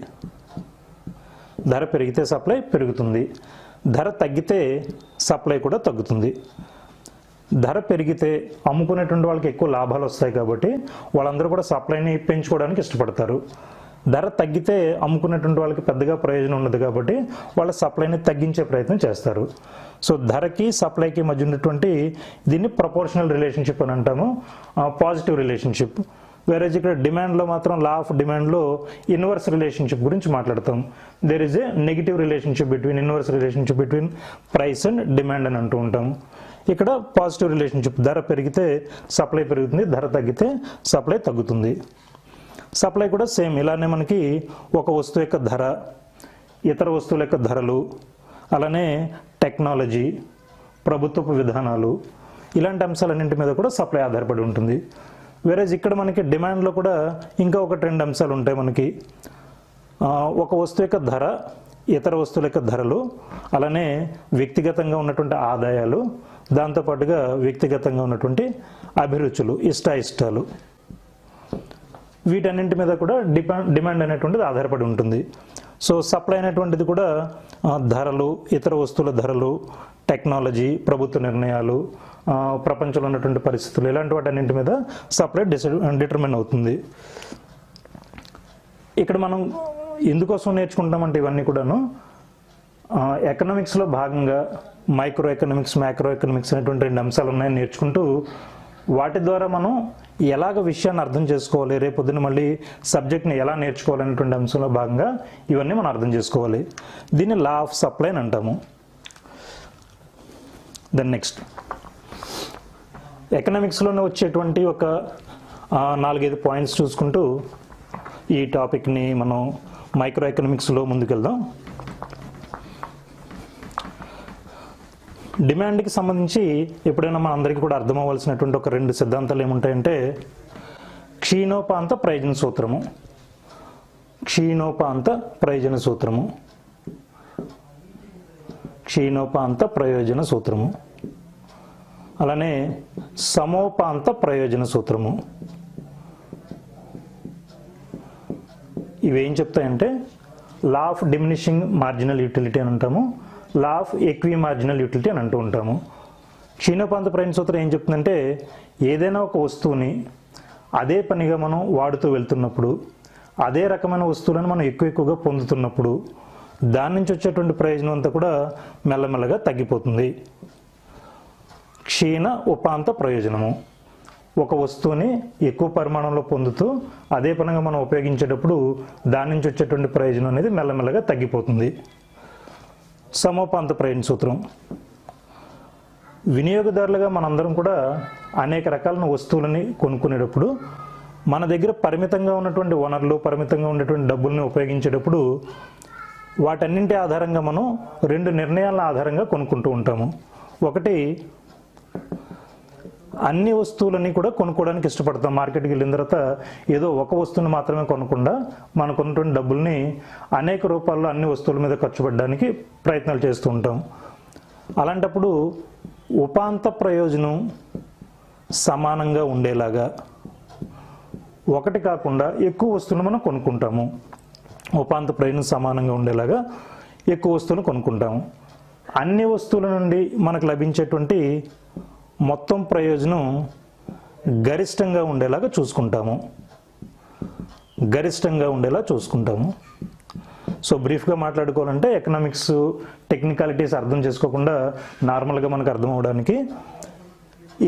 ధర పెరిగితే సప్లై పెరుగుతుంది. ధర తగ్గితే సప్లై కూడా తగ్గుతుంది. ధర పెరిగితే అమ్ముకునేటువంటి వాళ్ళకి ఎక్కువ లాభాలు వస్తాయి కాబట్టి వాళ్ళందరూ కూడా సప్లైని పెంచుకోవడానికి ఇష్టపడతారు. ధర తగ్గితే అమ్ముకునేటువంటి వాళ్ళకి పెద్దగా ప్రయోజనం ఉండదు కాబట్టి వాళ్ళ సప్లైని తగ్గించే ప్రయత్నం చేస్తారు. సో ధరకి సప్లైకి మధ్య ఉన్నటువంటి దీన్ని ప్రపోర్షనల్ రిలేషన్షిప్ అని అంటాము, పాజిటివ్ రిలేషన్షిప్. వేరేజ్ ఇక్కడ డిమాండ్లో మాత్రం లా ఆఫ్ డిమాండ్లో ఇన్వర్స్ రిలేషన్షిప్ గురించి మాట్లాడతాం. There is a negative relationship between, inverse relationship between price and demand అని అంటూ ఉంటాం. ఇక్కడ పాజిటివ్ రిలేషన్షిప్, ధర పెరిగితే సప్లై పెరుగుతుంది, ధర తగ్గితే సప్లై తగ్గుతుంది. సప్లై కూడా సేమ్ ఇలానే మనకి ఒక వస్తువు యొక్క ధర, ఇతర వస్తువుల యొక్క ధరలు, అలానే టెక్నాలజీ, ప్రభుత్వపు విధానాలు, ఇలాంటి అంశాలన్నింటి మీద కూడా సప్లై ఆధారపడి ఉంటుంది. వేరేజ్ ఇక్కడ మనకి డిమాండ్లో కూడా ఇంకా ఒకటి రెండు అంశాలు ఉంటాయి మనకి. ఒక వస్తువు యొక్క ధర, ఇతర వస్తువుల యొక్క ధరలు, అలానే వ్యక్తిగతంగా ఉన్నటువంటి ఆదాయాలు, దాంతోపాటుగా వ్యక్తిగతంగా ఉన్నటువంటి అభిరుచులు, ఇష్టాయిష్టాలు, వీటన్నింటి మీద కూడా డిమాండ్ అనేటువంటిది ఆధారపడి ఉంటుంది. సో సప్లై అనేటువంటిది కూడా ధరలు, ఇతర వస్తువుల ధరలు, టెక్నాలజీ, ప్రభుత్వ నిర్ణయాలు, ప్రపంచంలో ఉన్నటువంటి పరిస్థితులు, ఇలాంటి వాటన్నింటి మీద సప్లై డిటర్మిన్ అవుతుంది. ఇక్కడ మనం ఎందుకోసం నేర్చుకుంటామంటే ఇవన్నీ కూడాను ఎకనామిక్స్లో భాగంగా మైక్రో ఎకనామిక్స్, మ్యాక్రో ఎకనామిక్స్ అనేటువంటి 2 అంశాలు ఉన్నాయని నేర్చుకుంటూ వాటి ద్వారా మనం ఎలాగ విషయాన్ని అర్థం చేసుకోవాలి, రేపొద్దున మళ్ళీ సబ్జెక్ట్ని ఎలా నేర్చుకోవాలనేటువంటి అంశంలో భాగంగా ఇవన్నీ మనం అర్థం చేసుకోవాలి. దీన్ని లా ఆఫ్ సప్లై అని అంటాము. దెన్ నెక్స్ట్ ఎకనామిక్స్లోనే వచ్చేటువంటి ఒక 4-5 పాయింట్స్ చూసుకుంటూ ఈ టాపిక్ని మనం మైక్రో ఎకనామిక్స్లో ముందుకెళ్దాం. డిమాండ్కి సంబంధించి ఎప్పుడైనా మన అందరికీ కూడా అర్థం అవ్వాల్సినటువంటి ఒక 2 సిద్ధాంతాలు ఏముంటాయంటే క్షీణోపాంత ప్రయోజన సూత్రము, క్షీణోపాంత ప్రయోజన సూత్రము, క్షీణోపాంత ప్రయోజన సూత్రము, అలానే సమోపాంత ప్రయోజన సూత్రము. ఇవేం చెప్తాయంటే law of diminishing marginal utility అని అంటాము, law of equimarginal utility అని అంటూ ఉంటాము. క్షీణోపాంత ప్రయోజన సూత్రం ఏం చెప్తుందంటే ఏదైనా ఒక వస్తువుని అదే పనిగా మనం వాడుతూ వెళ్తున్నప్పుడు, అదే రకమైన వస్తువులను మనం ఎక్కువగా పొందుతున్నప్పుడు దాని నుంచి వచ్చేటువంటి ప్రయోజనం అంతా కూడా మెల్లమెల్లగా తగ్గిపోతుంది. క్షీణ ఉపాంత ప్రయోజనము, ఒక వస్తువుని ఎక్కువ పరిమాణంలో పొందుతూ అదే పనిగా మనం ఉపయోగించేటప్పుడు దాని నుంచి వచ్చేటువంటి ప్రయోజనం అనేది మెల్లమెల్లగా తగ్గిపోతుంది. సమోపాంత ప్రయోజన సూత్రం, వినియోగదారులుగా మనందరం కూడా అనేక రకాలైన వస్తువులని కొనుక్కునేటప్పుడు మన దగ్గర పరిమితంగా ఉన్నటువంటి వనరులు, పరిమితంగా ఉన్నటువంటి డబ్బుల్ని ఉపయోగించేటప్పుడు వాటన్నింటి ఆధారంగా మనం 2 నిర్ణయాల ఆధారంగా కొనుక్కుంటూ ఉంటాము. ఒకటి, అన్ని వస్తువులని కూడా కొనుక్కోవడానికి ఇష్టపడతాం. మార్కెట్కి వెళ్ళిన తర్వాత ఏదో ఒక వస్తువుని మాత్రమే కొనకుండా మనకున్నటువంటి డబ్బుల్ని అనేక రూపాల్లో అన్ని వస్తువుల మీద ఖర్చు పెట్టడానికి ప్రయత్నాలు చేస్తూ ఉంటాం. అలాంటప్పుడు ఉపాంత ప్రయోజనం సమానంగా ఉండేలాగా ఒకటి కాకుండా ఎక్కువ వస్తువులు మనం కొనుక్కుంటాము. ఉపాంత ప్రయోజనం సమానంగా ఉండేలాగా ఎక్కువ వస్తువులు కొనుక్కుంటాము. అన్ని వస్తువుల నుండి మనకు లభించేటువంటి మొత్తం ప్రయోజనం గరిష్టంగా ఉండేలాగా చూసుకుంటాము, గరిష్టంగా ఉండేలా చూసుకుంటాము. సో బ్రీఫ్గా మాట్లాడుకోవాలంటే ఎకనామిక్స్ టెక్నికాలిటీస్ అర్థం చేసుకోకుండా నార్మల్గా మనకు అర్థం అవడానికి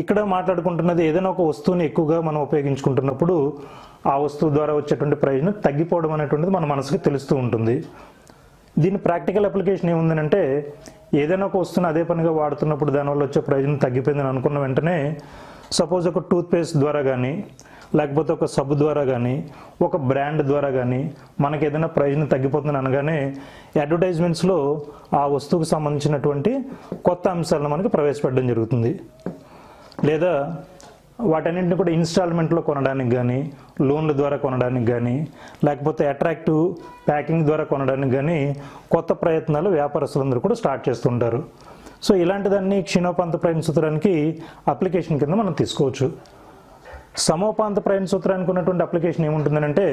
ఇక్కడ మాట్లాడుకుంటున్నది ఏదైనా ఒక వస్తువుని ఎక్కువగా మనం ఉపయోగించుకుంటున్నప్పుడు ఆ వస్తువు ద్వారా వచ్చేటువంటి ప్రయోజనం తగ్గిపోవడం అనేటువంటిది మన మనసుకి తెలుస్తూ ఉంటుంది. దీని ప్రాక్టికల్ అప్లికేషన్ ఏముందనంటే ఏదైనా ఒక వస్తువుని అదే పనిగా వాడుతున్నప్పుడు దానివల్ల వచ్చే ప్రయోజనం తగ్గిపోయిందని అనుకున్న వెంటనే సపోజ్ ఒక టూత్పేస్ట్ ద్వారా కానీ, లేకపోతే ఒక సబ్బు ద్వారా కానీ, ఒక బ్రాండ్ ద్వారా కానీ మనకి ఏదైనా ప్రయోజనం తగ్గిపోతుందని అనగానే అడ్వర్టైజ్మెంట్స్లో ఆ వస్తువుకు సంబంధించినటువంటి కొత్త అంశాలను మనకి ప్రవేశపెట్టడం జరుగుతుంది. లేదా వాటన్నింటిని కూడా ఇన్స్టాల్మెంట్లో కొనడానికి కానీ, లోన్ల ద్వారా కొనడానికి కానీ, లేకపోతే అట్రాక్టివ్ ప్యాకింగ్ ద్వారా కొనడానికి కానీ కొత్త ప్రయత్నాలు వ్యాపారస్తులందరూ కూడా స్టార్ట్ చేస్తుంటారు. సో ఇలాంటిదాన్ని క్షీణోపాంత ప్రయోజన సూత్రానికి అప్లికేషన్ కింద మనం తీసుకోవచ్చు. సమోపాంత ప్రయోజన సూత్రానికి ఉన్నటువంటి అప్లికేషన్ ఏముంటుందంటే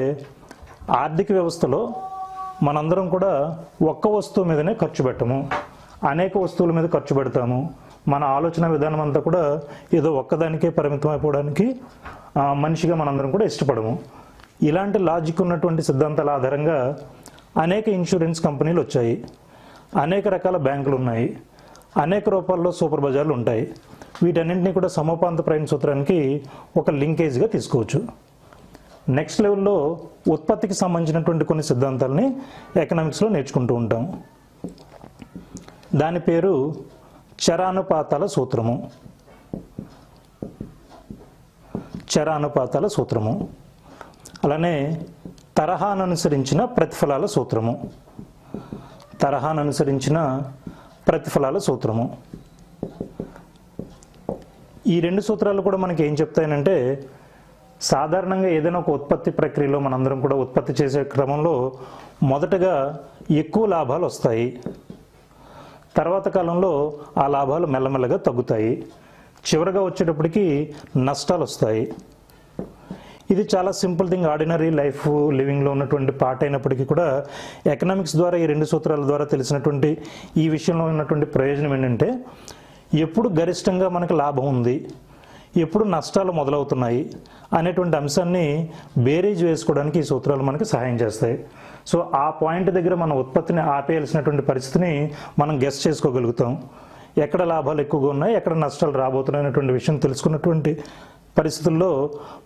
ఆర్థిక వ్యవస్థలో మనందరం కూడా ఒక్క వస్తువు మీదనే ఖర్చు పెట్టము, అనేక వస్తువుల మీద ఖర్చు పెడతాము. మన ఆలోచన విధానం అంతా కూడా ఏదో ఒక్కదానికే పరిమితం అయిపోవడానికి మనిషిగా మనందరం కూడా ఇష్టపడము. ఇలాంటి లాజిక్ ఉన్నటువంటి సిద్ధాంతాల ఆధారంగా అనేక ఇన్సూరెన్స్ కంపెనీలు వచ్చాయి, అనేక రకాల బ్యాంకులు ఉన్నాయి, అనేక రూపాల్లో సూపర్ బజార్లు ఉంటాయి. వీటన్నింటినీ కూడా సమోపాంత ప్రయోజన సూత్రానికి ఒక లింకేజ్గా తీసుకోవచ్చు. నెక్స్ట్ లెవెల్లో ఉత్పత్తికి సంబంధించినటువంటి కొన్ని సిద్ధాంతాలని ఎకనామిక్స్లో నేర్చుకుంటూ ఉంటాం. దాని పేరు చరానుపాతాల సూత్రము, చరానుపాతాల సూత్రము. అలానే తరహాను అనుసరించిన ప్రతిఫలాల సూత్రము, తరహాను అనుసరించిన ప్రతిఫలాల సూత్రము. ఈ 2 సూత్రాలు కూడా మనకి ఏం చెప్తాయనంటే సాధారణంగా ఏదైనా ఒక ఉత్పత్తి ప్రక్రియలో మనందరం కూడా ఉత్పత్తి చేసే క్రమంలో మొదటగా ఎక్కువ లాభాలు వస్తాయి, తర్వాత కాలంలో ఆ లాభాలు మెల్లమెల్లగా తగ్గుతాయి, చివరగా వచ్చేటప్పటికి నష్టాలు వస్తాయి. ఇది చాలా సింపుల్ థింగ్, ఆర్డినరీ లైఫ్ లివింగ్లో ఉన్నటువంటి పార్ట్ అయినప్పటికీ కూడా ఎకనామిక్స్ ద్వారా ఈ 2 సూత్రాల ద్వారా తెలిసినటువంటి ఈ విషయంలో ఉన్నటువంటి ప్రయోజనం ఏంటంటే ఎప్పుడు గరిష్టంగా మనకు లాభం ఉంది, ఎప్పుడు నష్టాలు మొదలవుతున్నాయి అనేటువంటి అంశాన్ని బేరీజ్ వేసుకోవడానికి ఈ సూత్రాలు మనకి సహాయం చేస్తాయి. సో ఆ పాయింట్ దగ్గర మన ఉత్పత్తిని ఆపేయాల్సినటువంటి పరిస్థితిని మనం గెస్ చేసుకోగలుగుతాం. ఎక్కడ లాభాలు ఎక్కువగా ఉన్నాయి, ఎక్కడ నష్టాలు రాబోతున్నాయి అనేటువంటి విషయం తెలుసుకున్నటువంటి పరిస్థితుల్లో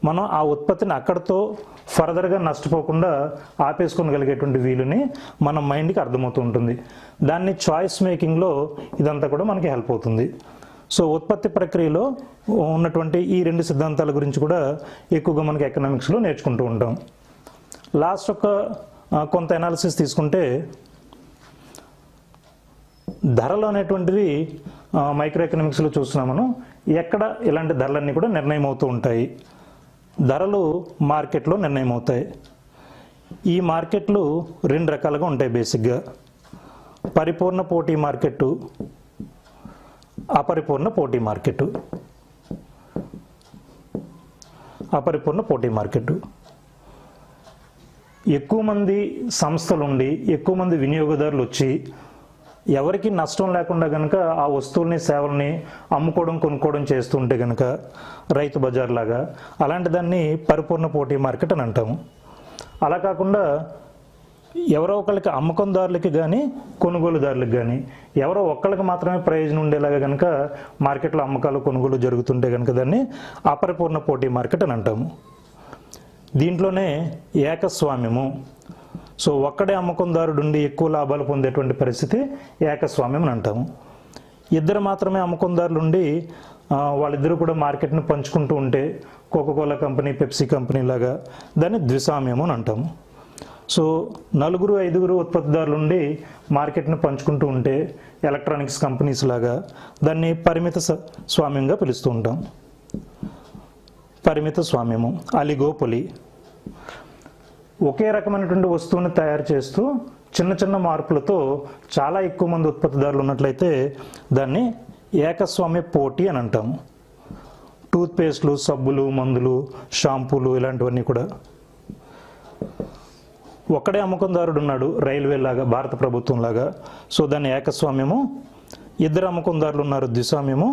మనం ఆ ఉత్పత్తిని అక్కడితో ఫర్దర్గా నష్టపోకుండా ఆపేసుకోగలిగేటువంటి వీలుని మన మైండ్కి అర్థమవుతూ ఉంటుంది. దాన్ని చాయిస్ మేకింగ్లో ఇదంతా కూడా మనకి హెల్ప్ అవుతుంది. సో ఉత్పత్తి ప్రక్రియలో ఉన్నటువంటి ఈ 2 సిద్ధాంతాల గురించి కూడా ఎక్కువగా మనకి ఎకనామిక్స్లో నేర్చుకుంటూ ఉంటాం. లాస్ట్ కొంత అనాలిసిస్ తీసుకుంటే ధరలు అనేటువంటివి మైక్రో ఎకనామిక్స్లో చూస్తున్నాం మనం. ఎక్కడ ఇలాంటి ధరలన్నీ కూడా నిర్ణయం అవుతూ ఉంటాయి. ధరలు మార్కెట్లో నిర్ణయం అవుతాయి. ఈ మార్కెట్లు 2 రకాలుగా ఉంటాయి బేసిక్గా. పరిపూర్ణ పోటీ మార్కెట్టు, అపరిపూర్ణ పోటీ మార్కెట్టు. అపరిపూర్ణ పోటీ మార్కెట్టు ఎక్కువ మంది సంస్థలుండి ఎక్కువ మంది వినియోగదారులు వచ్చి ఎవరికి నష్టం లేకుండా కనుక ఆ వస్తువుల్ని సేవల్ని అమ్ముకోవడం కొనుక్కోవడం చేస్తుంటే కనుక రైతు బజార్ లాగా, అలాంటి దాన్ని పరిపూర్ణ పోటీ మార్కెట్ అని అంటాము. అలా కాకుండా ఎవరో ఒకరికి అమ్మకందారులకి కానీ కొనుగోలుదారులకు కానీ ఎవరో ఒక్కరికి మాత్రమే ప్రయోజనం ఉండేలాగా కనుక మార్కెట్లో అమ్మకాలు కొనుగోలు జరుగుతుంటే కనుక దాన్ని అపరిపూర్ణ పోటీ మార్కెట్ అని అంటాము. దీంట్లోనే ఏకస్వామ్యము, సో ఒక్కడే అమ్మకందారుడు ఉండి ఎక్కువ లాభాలు పొందేటువంటి పరిస్థితి ఏకస్వామ్యం అని అంటాము. ఇద్దరు మాత్రమే అమ్మకందారులు ఉండి వాళ్ళిద్దరూ కూడా మార్కెట్ని పంచుకుంటూ ఉంటే కోకోకోలా కంపెనీ, పెప్సీ కంపెనీ లాగా దాన్ని ద్విస్వామ్యము అని అంటాము. సో 4-5 ఉత్పత్తిదారులు ఉండి మార్కెట్ని పంచుకుంటూ ఉంటే ఎలక్ట్రానిక్స్ కంపెనీస్ లాగా దాన్ని పరిమిత స్వామ్యంగా పిలుస్తూ ఉంటాం. పరిమిత స్వామ్యము, అలిగోపొలి. ఒకే రకమైనటువంటి వస్తువుని తయారు చేస్తూ చిన్న చిన్న మార్పులతో చాలా ఎక్కువ మంది ఉత్పత్తిదారులు ఉన్నట్లయితే దాన్ని ఏకస్వామ్య పోటీ అని అంటాము. టూత్పేస్ట్లు, సబ్బులు, మందులు, షాంపూలు ఇలాంటివన్నీ కూడా ఒక్కడే అమ్మకందారుడు ఉన్నాడు, రైల్వే లాగా, భారత ప్రభుత్వం లాగా, సో దాన్ని ఏకస్వామ్యము. ఇద్దరు అమ్మకందారులు ఉన్నారు, ద్విస్వామ్యము.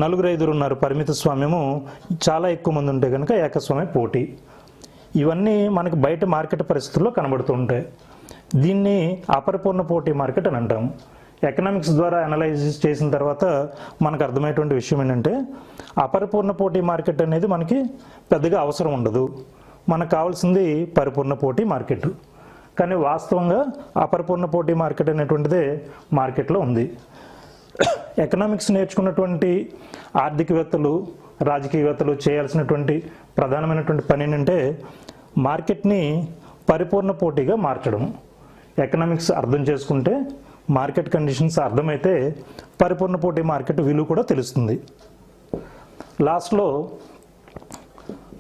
4-5 ఉన్నారు, పరిమిత స్వామ్యము. చాలా ఎక్కువ మంది ఉంటే కనుక ఏకస్వామ్య పోటీ. ఇవన్నీ మనకి బయట మార్కెట్ పరిస్థితుల్లో కనబడుతూ ఉంటాయి. దీన్ని అపరిపూర్ణ పోటీ మార్కెట్ అని అంటాము. ఎకనామిక్స్ ద్వారా అనలైజ్ చేసిన తర్వాత మనకు అర్థమయ్యేటువంటి విషయం ఏంటంటే అపరిపూర్ణ పోటీ మార్కెట్ అనేది మనకి పెద్దగా అవసరం ఉండదు. మనకు కావాల్సింది పరిపూర్ణ పోటీ మార్కెట్. కానీ వాస్తవంగా అపరిపూర్ణ పోటీ మార్కెట్ అనేటువంటిదే మార్కెట్లో ఉంది. ఎకనామిక్స్ నేర్చుకున్నటువంటి ఆర్థికవేత్తలు, రాజకీయవేత్తలు చేయాల్సినటువంటి ప్రధానమైనటువంటి పని ఏంటంటే మార్కెట్ని పరిపూర్ణ పోటీగా మార్చడం. ఎకనామిక్స్ అర్థం చేసుకుంటే, మార్కెట్ కండిషన్స్ అర్థమైతే పరిపూర్ణ పోటీ మార్కెట్ విలువ కూడా తెలుస్తుంది. లాస్ట్లో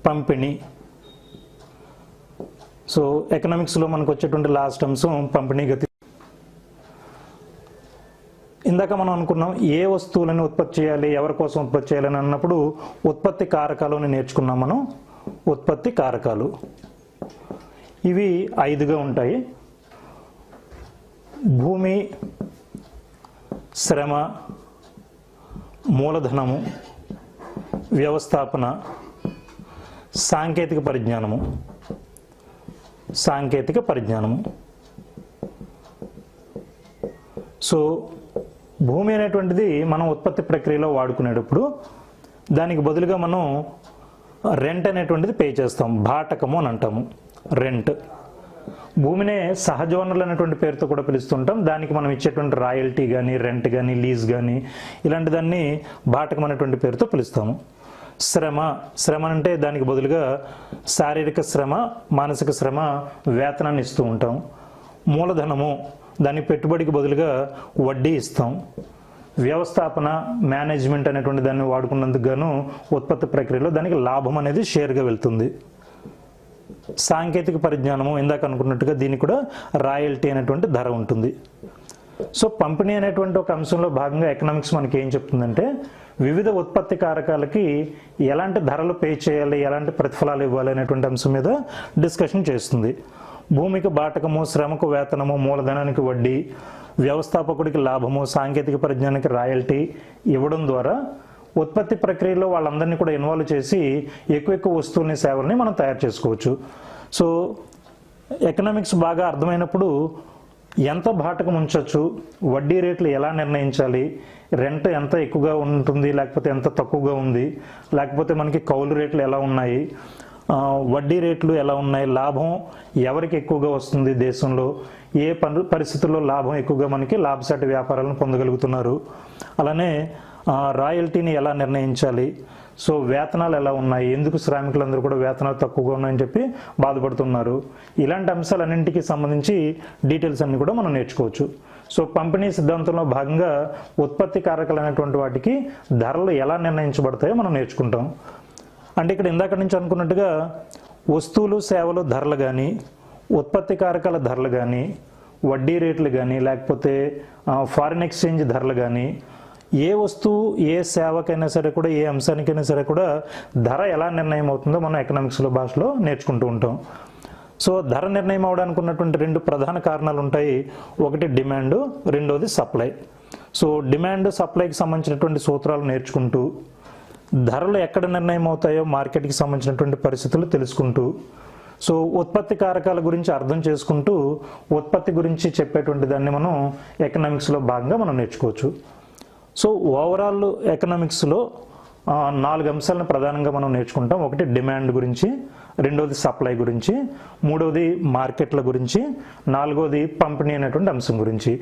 పంపిణీ. సో ఎకనామిక్స్లో మనకు వచ్చేటువంటి లాస్ట్ అంశం పంపిణీ గతి. ఇందాక మనం అనుకున్నాం ఏ వస్తువులను ఉత్పత్తి చేయాలి, ఎవరి కోసం ఉత్పత్తి చేయాలని అన్నప్పుడు ఉత్పత్తి కారకాలను నేర్చుకున్నాం మనం. ఉత్పత్తి కారకాలు ఇవి 5గా ఉంటాయి. భూమి, శ్రమ, మూలధనము, వ్యవస్థాపన, సాంకేతిక పరిజ్ఞానము. సాంకేతిక పరిజ్ఞానము. సో భూమి అనేటువంటిది మనం ఉత్పత్తి ప్రక్రియలో వాడుకునేటప్పుడు దానికి బదులుగా మనం రెంట్ అనేటువంటిది పే చేస్తాం. బాటకము అని అంటాము. రెంట్. భూమినే సహజ వనరులు అనేటువంటి పేరుతో కూడా పిలుస్తుంటాం. దానికి మనం ఇచ్చేటువంటి రాయల్టీ కానీ, రెంట్ కానీ, లీజ్ కానీ ఇలాంటి దాన్ని బాటకం అనేటువంటి పేరుతో పిలుస్తాము. శ్రమ. శ్రమ అంటే దానికి బదులుగా శారీరక శ్రమ, మానసిక శ్రమ, వేతనాన్ని ఇస్తూ ఉంటాం. మూలధనము. దానికి పెట్టుబడికి బదులుగా వడ్డీ ఇస్తాం. వ్యవస్థాపన, మేనేజ్మెంట్ అనేటువంటి దాన్ని వాడుకున్నందుకు గాను ఉత్పత్తి ప్రక్రియలో దానికి లాభం అనేది షేర్గా వెళ్తుంది. సాంకేతిక పరిజ్ఞానము, ఇందాక అనుకున్నట్టుగా దీనికి కూడా రాయల్టీ అనేటువంటి ధర ఉంటుంది. సో పంపిణీ అనేటువంటి ఒక అంశంలో భాగంగా ఎకనామిక్స్ మనకి ఏం చెప్తుందంటే వివిధ ఉత్పత్తి కారకాలకి ఎలాంటి ధరలు పే చేయాలి, ఎలాంటి ప్రతిఫలాలు ఇవ్వాలి అనేటువంటి అంశం మీద డిస్కషన్ చేస్తుంది. భూమికి బాటకము, శ్రమకు వేతనము, మూలధనానికి వడ్డీ, వ్యవస్థాపకుడికి లాభము, సాంకేతిక పరిజ్ఞానానికి రాయల్టీ ఇవ్వడం ద్వారా ఉత్పత్తి ప్రక్రియలో వాళ్ళందరినీ కూడా ఇన్వాల్వ్ చేసి ఎక్కువ వస్తువుల్ని, సేవల్ని మనం తయారు చేసుకోవచ్చు. సో ఎకనామిక్స్ బాగా అర్థమైనప్పుడు ఎంత బాటకం ఉంచవచ్చు, వడ్డీ రేట్లు ఎలా నిర్ణయించాలి, రెంట్ ఎంత ఎక్కువగా ఉంటుంది లేకపోతే ఎంత తక్కువగా ఉంది, లేకపోతే మనకి కౌలు రేట్లు ఎలా ఉన్నాయి, వడ్డీ రేట్లు ఎలా ఉన్నాయి, లాభం ఎవరికి ఎక్కువగా వస్తుంది దేశంలో, ఏ పరిస్థితుల్లో లాభం ఎక్కువగా మనకి లాభసాటి వ్యాపారాలను పొందగలుగుతున్నారు, అలానే రాయల్టీని ఎలా నిర్ణయించాలి, సో వేతనాలు ఎలా ఉన్నాయి, ఎందుకు శ్రామికులందరూ కూడా వేతనాలు తక్కువగా ఉన్నాయని చెప్పి బాధపడుతున్నారు, ఇలాంటి అంశాలన్నింటికి సంబంధించి డీటెయిల్స్ అన్ని కూడా మనం నేర్చుకోవచ్చు. సో పంపిణీ సిద్ధాంతంలో భాగంగా ఉత్పత్తి కారకాలు అనేటువంటి వాటికి ధరలు ఎలా నిర్ణయించబడతాయో మనం నేర్చుకుంటాం. అంటే ఇక్కడ ఇందాక నుంచి అనుకున్నట్టుగా వస్తువులు, సేవలు ధరలు కానీ, ఉత్పత్తి కారకాల ధరలు కానీ, వడ్డీ రేట్లు కానీ, లేకపోతే ఫారిన్ ఎక్స్చేంజ్ ధరలు కానీ, ఏ వస్తువు ఏ సేవకైనా సరే కూడా, ఏ అంశానికైనా సరే కూడా ధర ఎలా నిర్ణయం అవుతుందో మనం ఎకనామిక్స్లో భాషలో నేర్చుకుంటూ ఉంటాం. సో ధర నిర్ణయం అవడానికి ఉన్నటువంటి రెండు ప్రధాన కారణాలు ఉంటాయి. ఒకటి డిమాండ్, రెండోది సప్లై. సో డిమాండ్, సప్లైకి సంబంధించినటువంటి సూత్రాలు నేర్చుకుంటూ, ధరలు ఎక్కడ నిర్ణయం అవుతాయో మార్కెట్కి సంబంధించినటువంటి పరిస్థితులు తెలుసుకుంటూ, సో ఉత్పత్తి కారకాల గురించి అర్థం చేసుకుంటూ ఉత్పత్తి గురించి చెప్పేటువంటి దాన్ని మనం ఎకనామిక్స్లో భాగంగా మనం నేర్చుకోవచ్చు. సో ఓవరాల్ ఎకనామిక్స్లో 4 అంశాలను ప్రధానంగా మనం నేర్చుకుంటాం. ఒకటి డిమాండ్ గురించి, రెండవది సప్లై గురించి, మూడవది మార్కెట్ల గురించి, నాలుగవది పంపిణీ అనేటువంటి అంశం గురించి.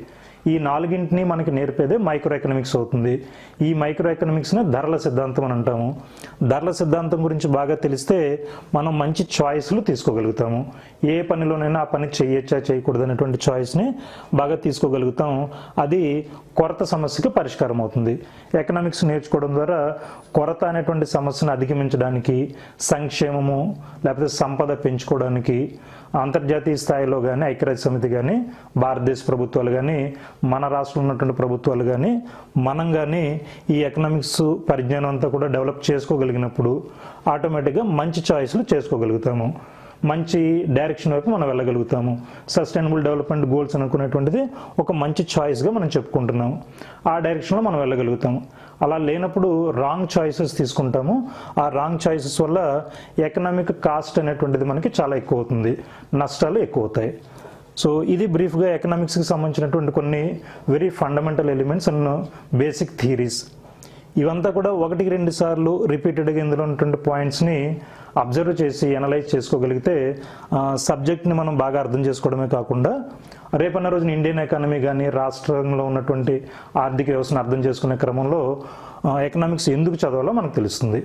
ఈ 4ంటిని మనకి నేర్పేదే మైక్రో ఎకనామిక్స్ అవుతుంది. ఈ మైక్రో ఎకనామిక్స్ని ధరల సిద్ధాంతం అని అంటాము. ధరల సిద్ధాంతం గురించి బాగా తెలిస్తే మనం మంచి చాయిస్లు తీసుకోగలుగుతాము. ఏ పనిలోనైనా ఆ పని చేయొచ్చా చేయకూడదు అనేటువంటి చాయిస్ని బాగా తీసుకోగలుగుతాం. అది కొరత సమస్యకి పరిష్కారం అవుతుంది. ఎకనామిక్స్ నేర్చుకోవడం ద్వారా కొరత అనేటువంటి సమస్యను అధిగమించడానికి, సంక్షేమము లేకపోతే సంపద పెంచుకోవడానికి అంతర్జాతీయ స్థాయిలో కానీ, ఐక్యరాజ్య సమితి కానీ, భారతదేశ ప్రభుత్వాలు కానీ, మన రాష్ట్రంలో ఉన్నటువంటి ప్రభుత్వాలు కానీ, మనం కానీ ఈ ఎకనామిక్స్ పరిజ్ఞానం అంతా కూడా డెవలప్ చేసుకోగలిగినప్పుడు ఆటోమేటిక్గా మంచి చాయిస్లు చేసుకోగలుగుతాము. మంచి డైరెక్షన్ వైపు మనం వెళ్ళగలుగుతాము. సస్టైనబుల్ డెవలప్మెంట్ గోల్స్ అనుకునేటువంటిది ఒక మంచి చాయిస్గా మనం చెప్పుకుంటున్నాము. ఆ డైరెక్షన్లో మనం వెళ్ళగలుగుతాము. అలా లేనప్పుడు రాంగ్ చాయిసెస్ తీసుకుంటాము. ఆ రాంగ్ చాయిసెస్ వల్ల ఎకనామిక్ కాస్ట్ అనేటువంటిది మనకి చాలా ఎక్కువ అవుతుంది, నష్టాలు ఎక్కువ అవుతాయి. సో ఇది బ్రీఫ్గా ఎకనామిక్స్కి సంబంధించినటువంటి కొన్ని very fundamental elements and basic theories. ఇవంతా కూడా 1-2 సార్లు రిపీటెడ్గా ఇందులో ఉన్నటువంటి పాయింట్స్ని అబ్జర్వ్ చేసి అనలైజ్ చేసుకోగలిగితే సబ్జెక్ట్ని మనం బాగా అర్థం చేసుకోవడమే కాకుండా రేపన్న రోజున ఇండియన్ ఎకానమీ కానీ, రాష్ట్రంలో ఉన్నటువంటి ఆర్థిక వ్యవస్థను అర్థం చేసుకునే క్రమంలో ఎకనామిక్స్ ఎందుకు చదవాలో మనకు తెలుస్తుంది.